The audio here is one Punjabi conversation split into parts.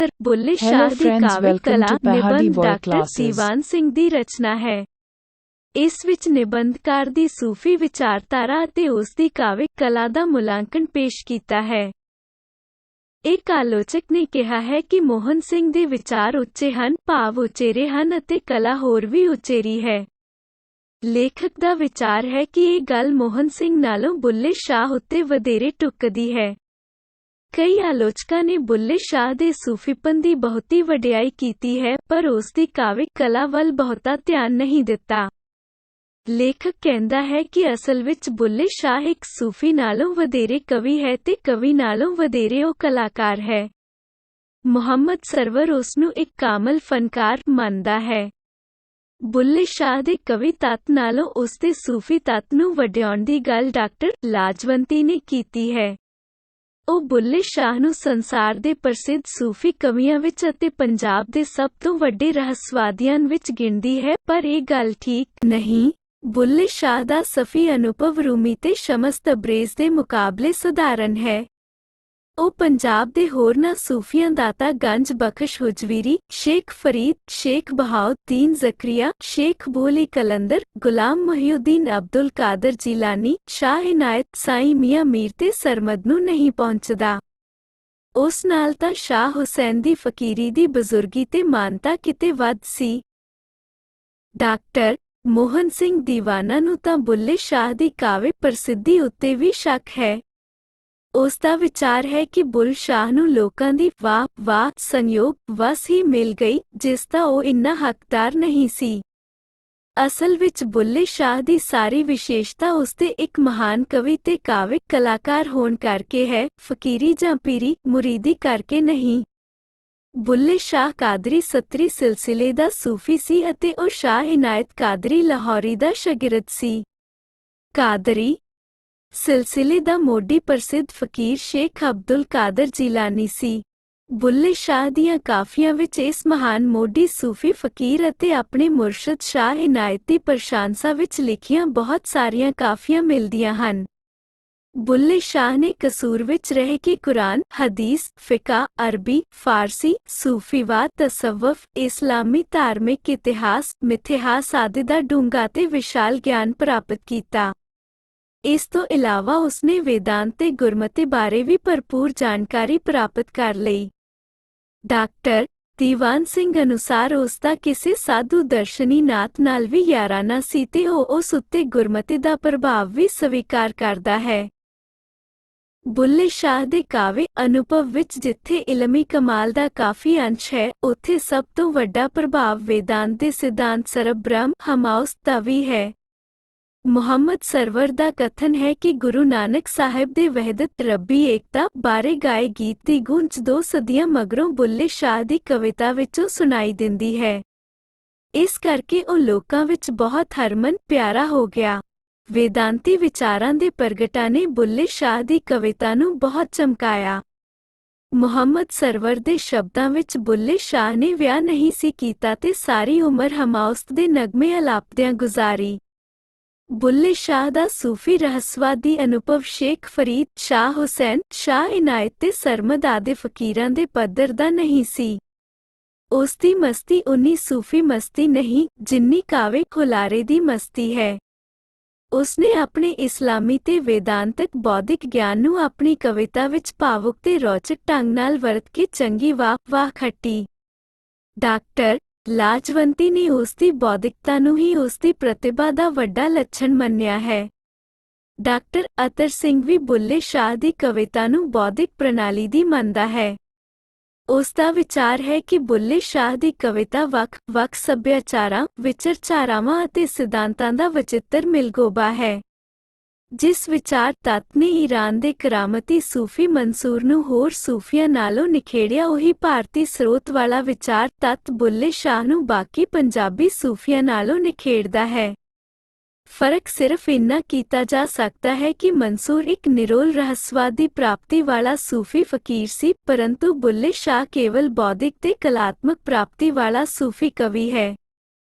बुल्ले Hello शाह दी friends, काव्य welcome कला to Pahadi निबंध Boy डॉक्टर Classes. ਦੀਵਾਨ ਸਿੰਘ ਦੀ ਰਚਨਾ ਹੈ। ਇਸ ਵਿੱਚ ਨਿਬੰਧਕਾਰ ਦੀ ਸੂਫੀ ਵਿਚਾਰਧਾਰਾ ਅਤੇ ਉਸ ਦੀ ਕਾਵਿ ਕਲਾ ਦਾ ਮੁਲਾਂਕਣ ਪੇਸ਼ ਕੀਤਾ ਹੈ। ਇੱਕ ਆਲੋਚਕ ਨੇ ਕਿਹਾ ਹੈ ਕਿ ਮੋਹਨ ਸਿੰਘ ਦੇ ਵਿਚਾਰ ਉੱਚੇ ਹਨ, ਭਾਵ ਉਚੇਰੇ ਹਨ ਅਤੇ ਕਲਾ ਹੋਰ ਵੀ ਉਚੇਰੀ ਹੈ। ਲੇਖਕ ਦਾ ਵਿਚਾਰ ਹੈ ਕਿ ਇਹ ਗੱਲ ਮੋਹਨ ਸਿੰਘ ਨਾਲੋਂ ਬੁੱਲੇ ਸ਼ਾਹ ਉੱਤੇ ਵਧੇਰੇ ਢੁੱਕਦੀ ਹੈ। ਕਈ ਆਲੋਚਕਾਂ ਨੇ ਬੁੱਲੇ ਸ਼ਾਹ ਦੇ ਸੂਫੀਪਨ ਦੀ ਬਹੁਤੀ ਵਡਿਆਈ ਕੀਤੀ ਹੈ, ਪਰ ਉਸ ਦੀ ਕਾਵਿ ਕਲਾ ਵੱਲ ਬਹੁਤਾ ਧਿਆਨ ਨਹੀਂ ਦਿੱਤਾ। ਲੇਖਕ ਕਹਿੰਦਾ ਹੈ ਕਿ ਅਸਲ ਵਿੱਚ ਬੁੱਲੇ ਸ਼ਾਹ ਇੱਕ ਸੂਫੀ ਨਾਲੋਂ ਵਧੇਰੇ ਕਵੀ ਹੈ ਤੇ ਕਵੀ ਨਾਲੋਂ ਵਧੇਰੇ ਉਹ ਕਲਾਕਾਰ ਹੈ। ਮੁਹੰਮਦ ਸਰਵਰ ਉਸ ਨੂੰ ਇੱਕ ਕਾਮਲ ਫਨਕਾਰ ਮੰਨਦਾ ਹੈ। ਬੁੱਲੇ ਸ਼ਾਹ ਦੇ ਕਵੀ ਤੱਤ ਨਾਲੋਂ ਉਸ ਦੇ ਸੂਫੀ ਤੱਤ ਨੂੰ ਵਡਿਆਉਣ ਦੀ ਗੱਲ ਡਾਕਟਰ ਲਾਜਵੰਤੀ ਨੇ ਕੀਤੀ ਹੈ। ਉਹ ਬੁੱਲੇ ਸ਼ਾਹ ਨੂੰ ਸੰਸਾਰ ਦੇ ਪ੍ਰਸਿੱਧ ਸੂਫੀ ਕਵੀਆਂ ਵਿੱਚ ਅਤੇ ਪੰਜਾਬ ਦੇ ਸਭ ਤੋਂ ਵੱਡੇ ਰਹੱਸਵਾਦੀਆਂ ਵਿੱਚ ਗਿਣਦੀ ਹੈ, ਪਰ ਇਹ ਗੱਲ ਠੀਕ ਨਹੀਂ। ਬੁੱਲੇ ਸ਼ਾਹ ਦਾ ਸਫੀ ਅਨੁਭਵ ਰੂਮੀ ਤੇ ਸ਼ਮਸ ਤਬਰੇਜ਼ ਦੇ ਮੁਕਾਬਲੇ ਸਧਾਰਨ ਹੈ। ਉਹ ਪੰਜਾਬ ਦੇ ਹੋਰਨਾਂ ਸੂਫੀਆਂ ਦਾਤਾ ਗੰਜ ਬਖਸ਼ ਹੁਜਵੀਰੀ, ਸ਼ੇਖ ਫਰੀਦ, ਸ਼ੇਖ ਬਹਾਉਦੀਨ ਜ਼ਕਰੀਆ, ਸ਼ੇਖ ਬੋਲੀ ਕਲੰਦਰ, ਗੁਲਾਮ ਮੁਹੀਉਦੀਨ ਅਬਦੁਲ ਕਾਦਰ ਜੀਲਾਨੀ, ਸ਼ਾਹ ਇਨਾਇਤ, ਸਾਈਂ ਮੀਆਂ ਮੀਰ ਤੇ ਸਰਮਦ ਨੂੰ ਨਹੀਂ ਪਹੁੰਚਦਾ। ਉਸ ਨਾਲ ਤਾਂ ਸ਼ਾਹ ਹੁਸੈਨ ਦੀ ਫਕੀਰੀ ਦੀ ਬਜ਼ੁਰਗੀ ਤੇ ਮਾਨਤਾ ਕਿਤੇ ਵੱਧ ਸੀ। ਡਾਕਟਰ ਮੋਹਨ ਸਿੰਘ ਦੀਵਾਨਾ ਨੂੰ ਤਾਂ ਬੁੱਲੇ ਸ਼ਾਹ ਦੀ ਕਾਵਿ ਪ੍ਰਸਿੱਧੀ ਉੱਤੇ ਵੀ ਸ਼ੱਕ ਹੈ। ਉਸ ਦਾ ਵਿਚਾਰ ਹੈ ਕਿ ਬੁੱਲੇ ਸ਼ਾਹ ਨੂੰ ਲੋਕਾਂ ਦੀ ਵਾਹ ਸੰਯੋਗ ਵਸ ਹੀ ਮਿਲ ਗਈ, ਜਿਸ ਦਾ ਉਹ ਇੰਨਾ ਹੱਕਦਾਰ ਨਹੀਂ ਸੀ। ਅਸਲ ਵਿੱਚ ਬੁੱਲੇ ਸ਼ਾਹ ਦੀ ਸਾਰੀ ਵਿਸ਼ੇਸ਼ਤਾ ਉਸਦੇ ਇੱਕ ਮਹਾਨ ਕਵੀ ਤੇ ਕਾਵਿ ਕਲਾਕਾਰ ਹੋਣ ਕਰਕੇ ਹੈ, ਫਕੀਰੀ ਜਾਂ ਪੀਰੀ ਮੁਰੀਦੀ ਕਰਕੇ ਨਹੀਂ। ਬੁੱਲੇ ਸ਼ਾਹ ਕਾਦਰੀ ਸਤਰੀ ਸਿਲਸਿਲੇ ਦਾ ਸੂਫੀ ਸੀ ਅਤੇ ਉਹ ਸ਼ਾਹ ਇਨਾਇਤ ਕਾਦਰੀ ਲਾਹੌਰੀ ਦਾ ਸ਼ਾਗਿਰਦ ਸੀ। ਕਾਦਰੀ ਸਿਲਸਿਲੇ ਦਾ ਮੋਢੀ ਪ੍ਰਸਿੱਧ ਫਕੀਰ ਸ਼ੇਖ ਅਬਦੁਲ ਕਾਦਰ ਜੀਲਾਨੀ ਸੀ। ਬੁੱਲੇ ਸ਼ਾਹ ਦੀਆਂ ਕਾਫੀਆਂ ਵਿੱਚ ਇਸ ਮਹਾਨ ਮੋਢੀ ਸੂਫੀ ਫਕੀਰ ਅਤੇ ਆਪਣੇ ਮੁਰਸ਼ਦ ਸ਼ਾਹ ਇਨਾਇਤ ਦੀ ਪ੍ਰਸ਼ੰਸਾ ਵਿੱਚ ਲਿਖੀਆਂ ਬਹੁਤ ਸਾਰੀਆਂ ਕਾਫੀਆਂ ਮਿਲਦੀਆਂ ਹਨ। ਬੁੱਲੇ ਸ਼ਾਹ ਨੇ ਕਸੂਰ ਵਿੱਚ ਰਹਿ ਕੇ ਕੁਰਾਨ, ਹਦੀਸ, ਫਿਕਾ, ਅਰਬੀ, ਫਾਰਸੀ, ਸੂਫੀਵਾਦ, ਤਸੱਵੁਫ, ਇਸਲਾਮੀ ਧਾਰਮਿਕ ਇਤਿਹਾਸ, ਮਿਥਿਹਾਸ ਆਦਿ ਦਾ ਡੂੰਘਾ ਤੇ ਵਿਸ਼ਾਲ ਗਿਆਨ ਪ੍ਰਾਪਤ ਕੀਤਾ। ਇਸ ਤੋਂ ਇਲਾਵਾ ਉਸਨੇ ਵੇਦਾਂਤ ਤੇ ਗੁਰਮਤਿ ਬਾਰੇ ਵੀ ਭਰਪੂਰ ਜਾਣਕਾਰੀ ਪ੍ਰਾਪਤ ਕਰ ਲਈ। ਡਾਕਟਰ ਦੀਵਾਨ ਸਿੰਘ ਅਨੁਸਾਰ ਉਸ ਦਾ ਕਿਸੇ ਸਾਧੂ ਦਰਸ਼ਨੀ ਨਾਥ ਨਾਲ ਵੀ ਯਾਰਾਨਾ ਸੀ ਤੇ ਉਹ ਉਸ ਉੱਤੇ ਗੁਰਮਤਿ ਦਾ ਪ੍ਰਭਾਵ ਵੀ ਸਵੀਕਾਰ ਕਰਦਾ ਹੈ। ਬੁੱਲੇ ਸ਼ਾਹ ਦੇ ਕਾਵਿ ਅਨੁਭਵ ਵਿੱਚ ਜਿੱਥੇ ਇਲਮੀ ਕਮਾਲ ਦਾ ਕਾਫੀ ਅੰਸ਼ ਹੈ, ਉੱਥੇ ਸਭ ਤੋਂ ਵੱਡਾ ਪ੍ਰਭਾਵ ਵੇਦਾਂਤ ਦੇ ਸਿਧਾਂਤ ਸਰਬ ਬ੍ਰਹਮ ਹਮਾਉਸ ਦਾ ਵੀ ਹੈ। ਮੁਹੰਮਦ ਸਰਵਰ ਦਾ ਕਥਨ ਹੈ ਕਿ ਗੁਰੂ ਨਾਨਕ ਸਾਹਿਬ ਦੇ ਵਹਿਦਤ ਰੱਬੀ ਏਕਤਾ ਬਾਰੇ ਗਾਏ ਗੀਤ ਦੀ ਗੂੰਜ 2 ਸਦੀਆਂ ਮਗਰੋਂ ਬੁੱਲੇ ਸ਼ਾਹ ਦੀ ਕਵਿਤਾ ਵਿੱਚੋਂ ਸੁਣਾਈ ਦਿੰਦੀ ਹੈ। ਇਸ ਕਰਕੇ ਉਹ ਲੋਕਾਂ ਵਿੱਚ ਬਹੁਤ ਹਰਮਨ ਪਿਆਰਾ ਹੋ ਗਿਆ। ਵੇਦਾਂਤੀ ਵਿਚਾਰਾਂ ਦੇ ਪ੍ਰਗਟਾ ਨੇ ਬੁੱਲੇ ਸ਼ਾਹ ਦੀ ਕਵਿਤਾ ਨੂੰ ਬਹੁਤ ਚਮਕਾਇਆ। ਮੁਹੰਮਦ ਸਰਵਰ ਦੇ ਸ਼ਬਦਾਂ ਵਿੱਚ ਬੁੱਲੇ ਸ਼ਾਹ ਨੇ ਵਿਆਹ ਨਹੀਂ ਸੀ ਕੀਤਾ ਤੇ ਸਾਰੀ ਉਮਰ ਹਮਾਉਸਤ ਦੇ ਨਗਮੇ ਅਲਾਪਦਿਆਂ ਗੁਜ਼ਾਰੀ। ਬੁੱਲੇ ਸ਼ਾਹ ਦਾ ਸੂਫੀ ਰਹੱਸਵਾਦੀ ਅਨੁਭਵ ਸ਼ੇਖ ਫਰੀਦ, ਸ਼ਾਹ ਹੁਸੈਨ, ਸ਼ਾਹ ਇਨਾਇਤ ਤੇ ਸਰਮਦ ਆਦਿ ਫਕੀਰਾਂ ਦੇ ਪੱਧਰ ਦਾ ਨਹੀਂ ਸੀ। ਉਸ ਦੀ ਮਸਤੀ ਉਨੀ ਸੂਫੀ ਮਸਤੀ ਨਹੀਂ, ਜਿੰਨੀ ਕਾਵਿ ਹੁਲਾਰੇ ਦੀ ਮਸਤੀ ਹੈ। ਉਸਨੇ ਆਪਣੇ ਇਸਲਾਮੀ ਤੇ ਵੇਦਾਂਤਕ ਬੌਧਿਕ ਗਿਆਨ ਨੂੰ ਆਪਣੀ ਕਵਿਤਾ ਵਿੱਚ ਭਾਵੁਕ ਤੇ ਰੌਚਕ ਢੰਗ ਨਾਲ ਵਰਤ ਕੇ ਚੰਗੀ ਵਾਹ ਖੱਟੀ। ਡਾਕਟਰ ਲਾਜਵੰਤੀ ਨੇ ਉਸ ਦੀ ਬੌਧਿਕਤਾ ਨੂੰ ਹੀ ਉਸ ਦੀ ਪ੍ਰਤਿਭਾ ਦਾ ਵੱਡਾ ਲੱਛਣ ਮੰਨਿਆ ਹੈ। ਡਾਕਟਰ ਅਤਰ ਸਿੰਘ ਵੀ ਬੁੱਲੇ ਸ਼ਾਹ ਦੀ ਕਵਿਤਾ ਨੂੰ ਬੌਧਿਕ ਪ੍ਰਣਾਲੀ ਦੀ ਮੰਨਦਾ ਹੈ। ਉਸ ਦਾ ਵਿਚਾਰ ਹੈ ਕਿ ਬੁੱਲੇ ਸ਼ਾਹ ਦੀ ਕਵਿਤਾ ਵੱਖ-ਵੱਖ ਸੱਭਿਆਚਾਰਾਂ, ਵਿਚਾਰਧਾਰਾਵਾਂ ਅਤੇ ਸਿਧਾਂਤਾਂ ਦਾ ਵਚਿੱਤਰ ਮਿਲਗੋਬਾ ਹੈ। ਜਿਸ ਵਿਚਾਰ ਤੱਤ ਨੇ ਈਰਾਨ ਦੇ ਕਰਾਮਤੀ ਸੂਫੀ ਮਨਸੂਰ ਨੂੰ ਹੋਰ ਸੂਫੀਆਂ ਨਾਲੋਂ ਨਿਖੇੜਿਆ, ਉਹੀ ਭਾਰਤੀ ਸਰੋਤ ਵਾਲਾ ਵਿਚਾਰ ਤੱਤ ਬੁੱਲੇ ਸ਼ਾਹ ਨੂੰ ਬਾਕੀ ਪੰਜਾਬੀ ਸੂਫੀਆਂ ਨਾਲੋਂ ਨਿਖੇੜਦਾ ਹੈ। ਫਰਕ ਸਿਰਫ ਇੰਨਾ ਕੀਤਾ ਜਾ ਸਕਦਾ ਹੈ ਕਿ ਮਨਸੂਰ ਇੱਕ ਨਿਰੋਲ ਰਹੱਸਵਾਦੀ ਪ੍ਰਾਪਤੀ ਵਾਲਾ ਸੂਫੀ ਫਕੀਰ ਸੀ, ਪਰੰਤੂ ਬੁੱਲੇ ਸ਼ਾਹ ਕੇਵਲ ਬੌਧਿਕ ਤੇ ਕਲਾਤਮਕ ਪ੍ਰਾਪਤੀ ਵਾਲਾ ਸੂਫੀ ਕਵੀ ਹੈ।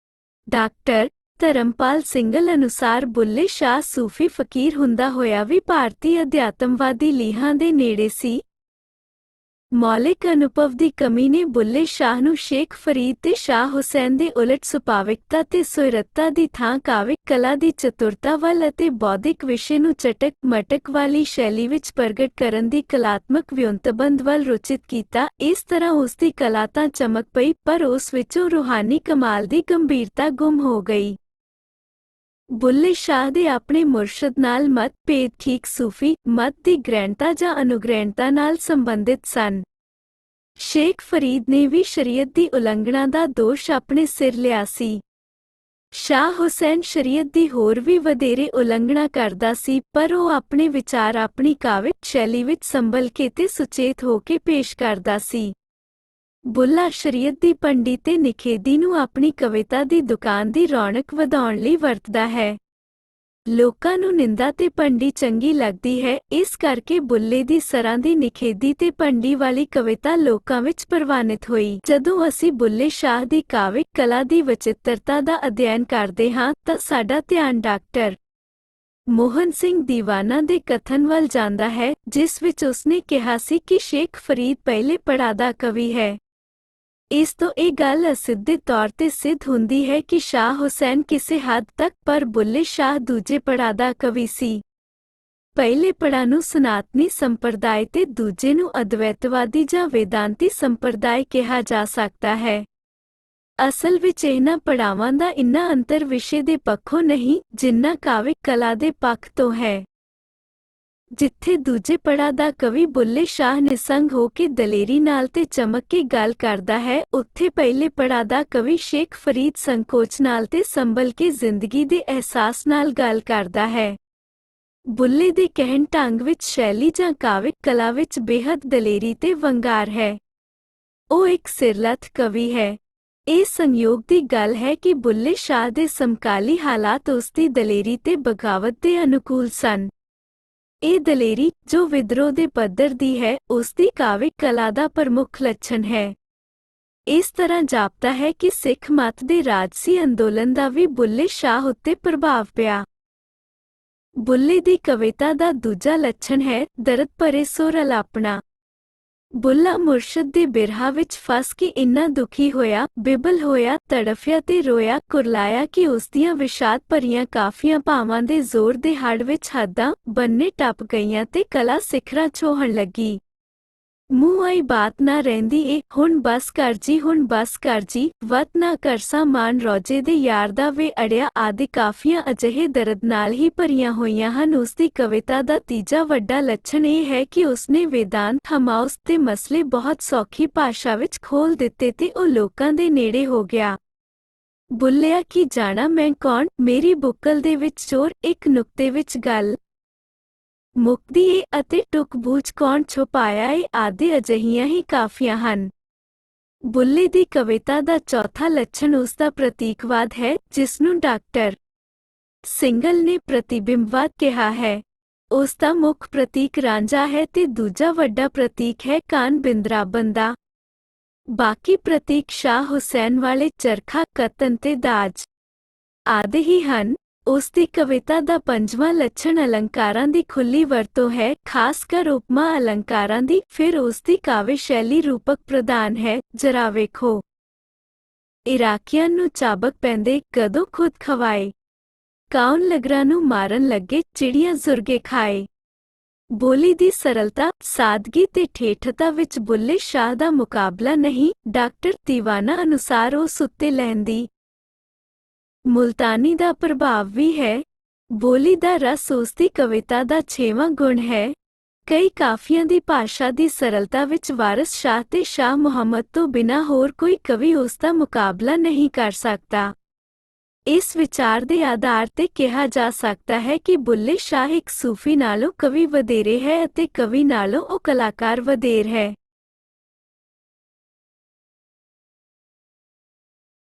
ਡਾਕਟਰ ਧਰਮਪਾਲ ਸਿੰਘਲ ਅਨੁਸਾਰ ਬੁੱਲੇ ਸ਼ਾਹ ਸੂਫੀ ਫਕੀਰ ਹੁੰਦਾ ਹੋਇਆ ਵੀ ਭਾਰਤੀ ਅਧਿਆਤਮਵਾਦੀ ਲੀਹਾਂ ਦੇ ਨੇੜੇ ਸੀ। ਮੌਲਿਕ ਅਨੁਭਵ ਦੀ ਕਮੀ ਨੇ ਬੁੱਲੇ ਸ਼ਾਹ ਨੂੰ ਸ਼ੇਖ ਫਰੀਦ ਤੇ ਸ਼ਾਹ ਹੁਸੈਨ ਦੇ ਉਲਟ ਸੁਭਾਵਿਕਤਾ ਤੇ ਸੁਹਿਰਦਤਾ ਦੀ ਥਾਂ ਕਾਵਿਕ ਕਲਾ ਦੀ ਚਤੁਰਤਾ ਵੱਲ ਅਤੇ ਬੌਧਿਕ ਵਿਸ਼ੇ ਨੂੰ ਚਟਕ-ਮਟਕ ਵਾਲੀ ਸ਼ੈਲੀ ਵਿੱਚ ਪ੍ਰਗਟ ਕਰਨ ਦੀ ਕਲਾਤਮਕ ਵਿਉਂਤਬੰਦ ਵੱਲ ਰੁਚਿਤ ਕੀਤਾ। ਇਸ ਤਰ੍ਹਾਂ ਉਸ ਦੀ ਕਲਾ ਤਾਂ ਚਮਕ ਪਈ, ਪਰ ਉਸ ਵਿੱਚੋਂ ਰੂਹਾਨੀ ਕਮਾਲ ਦੀ ਗੰਭੀਰਤਾ ਗੁੰਮ ਹੋ ਗਈ। ਬੁੱਲੇ ਸ਼ਾਹ ਦੇ ਆਪਣੇ ਮੁਰਸ਼ਦ ਨਾਲ ਮਤ-ਭੇਦ ਠੀਕ ਸੂਫੀ ਮਤ ਦੀ ਗ੍ਰਹਿਣਤਾ ਜਾਂ ਅਨੁਗ੍ਰਹਿਣਤਾ ਨਾਲ ਸੰਬੰਧਿਤ ਸਨ। ਸ਼ੇਖ ਫਰੀਦ ਨੇ ਵੀ ਸ਼ਰੀਅਤ ਦੀ ਉਲੰਘਣਾ ਦਾ ਦੋਸ਼ ਆਪਣੇ ਸਿਰ ਲਿਆ ਸੀ। ਸ਼ਾਹ ਹੁਸੈਨ ਸ਼ਰੀਅਤ ਦੀ ਹੋਰ ਵੀ ਵਧੇਰੇ ਉਲੰਘਣਾ ਕਰਦਾ ਸੀ, ਪਰ ਉਹ ਆਪਣੇ ਵਿਚਾਰ ਆਪਣੀ ਕਾਵਿਕ ਸ਼ੈਲੀ ਵਿੱਚ ਸੰਭਲ ਕੇ ਤੇ ਸੁਚੇਤ ਹੋ ਕੇ ਪੇਸ਼ ਕਰਦਾ ਸੀ। ਬੁੱਲਾ ਸ਼ਰੀਅਤ ਦੀ ਭੰਡੀ ਤੇ ਨਿਖੇਧੀ ਨੂੰ ਆਪਣੀ ਕਵਿਤਾ ਦੀ ਦੁਕਾਨ ਦੀ ਰੌਣਕ ਵਧਾਉਣ ਲਈ ਵਰਤਦਾ ਹੈ। ਲੋਕਾਂ ਨੂੰ ਨਿੰਦਾ ਤੇ ਭੰਡੀ ਚੰਗੀ ਲੱਗਦੀ ਹੈ, ਇਸ ਕਰਕੇ ਬੁੱਲੇ ਦੀ ਸਰਾਂ ਦੀ ਨਿਖੇਧੀ ਤੇ ਭੰਡੀ ਵਾਲੀ ਕਵਿਤਾ ਲੋਕਾਂ ਵਿੱਚ ਪ੍ਰਵਾਨਿਤ ਹੋਈ। ਜਦੋਂ ਅਸੀਂ ਬੁੱਲੇ ਸ਼ਾਹ ਦੀ ਕਾਵਿਕ ਕਲਾ ਦੀ ਵਚਿੱਤਰਤਾ ਦਾ ਅਧਿਐਨ ਕਰਦੇ ਹਾਂ ਤਾਂ ਸਾਡਾ ਧਿਆਨ ਡਾਕਟਰ ਮੋਹਨ ਸਿੰਘ ਦੀਵਾਨਾ ਦੇ ਕਥਨ ਵੱਲ ਜਾਂਦਾ ਹੈ, ਜਿਸ ਵਿੱਚ ਉਸਨੇ ਕਿਹਾ ਸੀ ਕਿ ਸ਼ੇਖ ਫਰੀਦ ਪਹਿਲੇ ਪੜਾਅ ਦਾ ਕਵੀ ਹੈ। ਇਸ ਤੋਂ ਇਹ ਗੱਲ ਅਸਿੱਧੇ ਤੌਰ ਤੇ ਸਿੱਧ ਹੁੰਦੀ ਹੈ ਕਿ ਸ਼ਾਹ ਹੁਸੈਨ ਕਿਸੇ ਹੱਦ ਤੱਕ, ਪਰ ਬੁੱਲੇ ਸ਼ਾਹ ਦੂਜੇ ਪੜਾਅ ਦਾ ਕਵੀ ਸੀ। ਪਹਿਲੇ ਪੜਾਅ ਨੂੰ ਸਨਾਤਨੀ ਸੰਪਰਦਾਇ ਤੇ ਦੂਜੇ ਨੂੰ ਅਦਵੈਤਵਾਦੀ ਜਾਂ ਵੇਦਾਂਤੀ ਸੰਪਰਦਾਇ ਕਿਹਾ ਜਾ ਸਕਦਾ ਹੈ। ਅਸਲ ਵਿੱਚ ਇਹਨਾਂ ਪੜਾਵਾਂ ਦਾ ਇੰਨਾ ਅੰਤਰ ਵਿਸ਼ੇ ਦੇ ਪੱਖੋਂ ਨਹੀਂ, ਜਿੰਨਾ ਕਾਵਿਕ ਕਲਾ ਦੇ ਪੱਖ ਤੋਂ ਹੈ। ਜਿੱਥੇ ਦੂਜੇ ਪੜਾਅ ਦਾ ਕਵੀ ਬੁੱਲੇ ਸ਼ਾਹ ਨਿਸੰਗ ਹੋ ਕੇ ਦਲੇਰੀ ਨਾਲ ਤੇ ਚਮਕ ਕੇ ਗੱਲ ਕਰਦਾ ਹੈ, ਉੱਥੇ ਪਹਿਲੇ ਪੜਾਅ ਦਾ ਕਵੀ ਸ਼ੇਖ ਫਰੀਦ ਸੰਕੋਚ ਨਾਲ ਤੇ ਸੰਭਲ ਕੇ ਜ਼ਿੰਦਗੀ ਦੇ ਅਹਿਸਾਸ ਨਾਲ ਗੱਲ ਕਰਦਾ ਹੈ। ਬੁੱਲੇ ਦੇ ਕਹਿਣ ਢੰਗ ਵਿੱਚ ਸ਼ੈਲੀ ਜਾਂ ਕਾਵਿਕ ਕਲਾ ਵਿੱਚ ਬੇਹੱਦ ਦਲੇਰੀ ਤੇ ਵੰਗਾਰ ਹੈ। ਉਹ ਇੱਕ ਸਿਰਲੱਥ ਕਵੀ ਹੈ। ਇਹ ਸੰਯੋਗ ਦੀ ਗੱਲ ਹੈ ਕਿ ਬੁੱਲੇ ਸ਼ਾਹ ਦੇ ਸਮਕਾਲੀ ਹਾਲਾਤ ਉਸ ਦੀ ਦਲੇਰੀ ਤੇ ਬਗਾਵਤ ਦੇ ਅਨੁਕੂਲ ਸਨ। ਇਹ ਦਲੇਰੀ, ਜੋ ਵਿਦਰੋਹ ਦੇ ਪੱਧਰ ਦੀ ਹੈ, ਉਸ ਦੀ ਕਾਵਿਕ ਕਲਾ ਦਾ ਪ੍ਰਮੁੱਖ ਲੱਛਣ ਹੈ। ਇਸ ਤਰ੍ਹਾਂ ਜਾਪਦਾ ਹੈ ਕਿ ਸਿੱਖ ਮਤ ਦੇ ਰਾਜਸੀ ਅੰਦੋਲਨ ਦਾ ਵੀ ਬੁੱਲੇ ਸ਼ਾਹ ਉੱਤੇ ਪ੍ਰਭਾਵ ਪਿਆ। ਬੁੱਲੇ ਦੀ ਕਵਿਤਾ ਦਾ ਦੂਜਾ ਲੱਛਣ ਹੈ ਦਰਦ ਭਰੇ ਸੁਰ ਅਲਾਪਣਾ। ਬੁੱਲਾ ਮੁਰਸ਼ਦ ਦੇ ਬਿਰਹਾ ਵਿੱਚ ਫਸ ਕੇ ਇੰਨਾ ਦੁਖੀ ਹੋਇਆ, ਬਿਬਲ ਹੋਇਆ, ਤੜਫਿਆ ਤੇ ਰੋਇਆ ਕੁਰਲਾਇਆ ਕਿ ਉਸ ਦੀਆਂ ਵਿਸ਼ਾਦ ਭਰੀਆਂ ਕਾਫੀਆਂ ਭਾਵਾਂ ਦੇ ਜ਼ੋਰ ਦੇ ਹੜ ਵਿੱਚ ਹੱਦਾਂ ਬੰਨੇ ਟੱਪ ਗਈਆਂ ਤੇ ਕਲਾ ਸਿਖਰਾਂ ਛੋਹਣ ਲੱਗੀ। ਮੂੰਹ ਆਈ ਬਾਤ ਨਾ ਰਹਿੰਦੀ ਏ, ਹੁਣ ਬਸ ਕਰ ਜੀ, ਹੁਣ ਬਸ ਕਰ ਜੀ, ਵਤ ਨਾ ਕਰਸਾਂ ਮਾਨ ਰੋਜੇ ਦੇ ਯਾਰ ਦਾ ਵੇ ਅੜਿਆ ਆਦਿ ਕਾਫੀਆਂ ਅਜਿਹੇ ਦਰਦ ਨਾਲ ਹੀ ਭਰੀਆਂ ਹੋਈਆਂ ਹਨ। ਉਸ ਦੀ ਕਵਿਤਾ ਦਾ ਤੀਜਾ ਵੱਡਾ ਲੱਛਣ ਇਹ ਹੈ ਕਿ ਉਸਨੇ ਵੇਦਾਂਤ ਹਮਾਉਸ ਤੇ ਮਸਲੇ ਬਹੁਤ ਸੌਖੀ ਭਾਸ਼ਾ ਵਿੱਚ ਖੋਲ ਦਿੱਤੇ ਤੇ ਉਹ ਲੋਕਾਂ ਦੇ ਨੇੜੇ ਹੋ ਗਿਆ। ਬੁੱਲਿਆ ਕੀ ਜਾਣਾ ਮੈਂ ਕੌਣ, ਮੇਰੀ ਬੁੱਕਲ ਦੇ ਵਿੱਚ ਚੋਰ, ਇੱਕ ਨੁਕਤੇ ਵਿੱਚ ਗੱਲ ਮੁੱਕਦੀ ਏ ਅਤੇ ਟੁਕ ਬੂਝ ਕੌਣ ਛੁਪਾਇਆ ਏ ਆਦਿ ਅਜਿਹੀਆਂ ਹੀ ਕਾਫੀਆਂ ਹਨ। ਬੁੱਲੇ ਦੀ ਕਵਿਤਾ ਦਾ ਚੌਥਾ ਲੱਛਣ ਉਸ ਦਾ ਪ੍ਰਤੀਕਵਾਦ ਹੈ, ਜਿਸ ਨੂੰ ਡਾਕਟਰ ਸਿੰਗਲ ਨੇ ਪ੍ਰਤੀਬਿੰਬਵਾਦ ਕਿਹਾ ਹੈ। ਉਸ ਦਾ ਮੁੱਖ ਪ੍ਰਤੀਕ ਰਾਂਝਾ ਹੈ ਤੇ ਦੂਜਾ ਵੱਡਾ ਪ੍ਰਤੀਕ ਹੈ ਕਾਨ ਬਿੰਦਰਾਬਨ ਦਾ। ਬਾਕੀ ਪ੍ਰਤੀਕ ਸ਼ਾਹ ਹੁਸੈਨ ਵਾਲੇ ਚਰਖਾ, ਕਤਨ ਤੇ ਦਾਜ ਆਦਿ ਹੀ ਹਨ। ਉਸ ਦੀ ਕਵਿਤਾ ਦਾ ਪੰਜਵਾਂ ਲੱਛਣ ਅਲੰਕਾਰਾਂ ਦੀ ਖੁੱਲ੍ਹੀ ਵਰਤੋਂ ਹੈ, ਖਾਸ ਕਰ ਉਪਮਾ ਅਲੰਕਾਰਾਂ ਦੀ। ਫਿਰ ਉਸ ਦੀ ਕਾਵਿ ਸ਼ੈਲੀ ਰੂਪਕ ਪ੍ਰਧਾਨ ਹੈ। ਜਰਾ ਵੇਖੋ, ਇਰਾਕੀਆਂ ਨੂੰ ਚਾਬਕ ਪੈਂਦੇ ਕਦੋਂ ਖੁਦ ਖਵਾਏ, ਕਾਉਨ ਲਗਰਾਂ ਨੂੰ ਮਾਰਨ ਲੱਗੇ ਚਿੜੀਆਂ ਜ਼ੁਰਗੇ ਖਾਏ। ਬੋਲੀ ਦੀ ਸਰਲਤਾ, ਸਾਦਗੀ ਤੇ ਠੇਠਤਾ ਵਿੱਚ ਬੁੱਲੇ ਸ਼ਾਹ ਦਾ ਮੁਕਾਬਲਾ ਨਹੀਂ। ਡਾਕਟਰ ਦੀਵਾਨਾ ਅਨੁਸਾਰ ਉਸ ਉੱਤੇ ਲਹਿੰਦੀ ਮੁਲਤਾਨੀ ਦਾ ਪ੍ਰਭਾਵ ਵੀ ਹੈ। ਬੋਲੀ ਦਾ ਰਸ ਉਸ ਦੀ ਕਵਿਤਾ ਦਾ 6ਵਾਂ ਗੁਣ ਹੈ। ਕਈ ਕਾਫੀਆਂ ਦੀ ਭਾਸ਼ਾ ਦੀ ਸਰਲਤਾ ਵਿੱਚ ਵਾਰਿਸ ਸ਼ਾਹ ਤੇ ਸ਼ਾਹ ਮੁਹੰਮਦ ਤੋਂ ਬਿਨਾਂ ਹੋਰ ਕੋਈ ਕਵੀ ਉਸ ਦਾ ਮੁਕਾਬਲਾ ਨਹੀਂ ਕਰ ਸਕਦਾ। ਇਸ ਵਿਚਾਰ ਦੇ ਆਧਾਰ ਤੇ ਕਿਹਾ ਜਾ ਸਕਦਾ ਹੈ ਕਿ ਬੁੱਲੇ ਸ਼ਾਹ ਇੱਕ ਸੂਫੀ ਨਾਲੋਂ ਕਵੀ ਵਧੇਰੇ ਹੈ ਅਤੇ ਕਵੀ ਨਾਲੋਂ ਉਹ ਕਲਾਕਾਰ ਵਧੇਰ ਹੈ।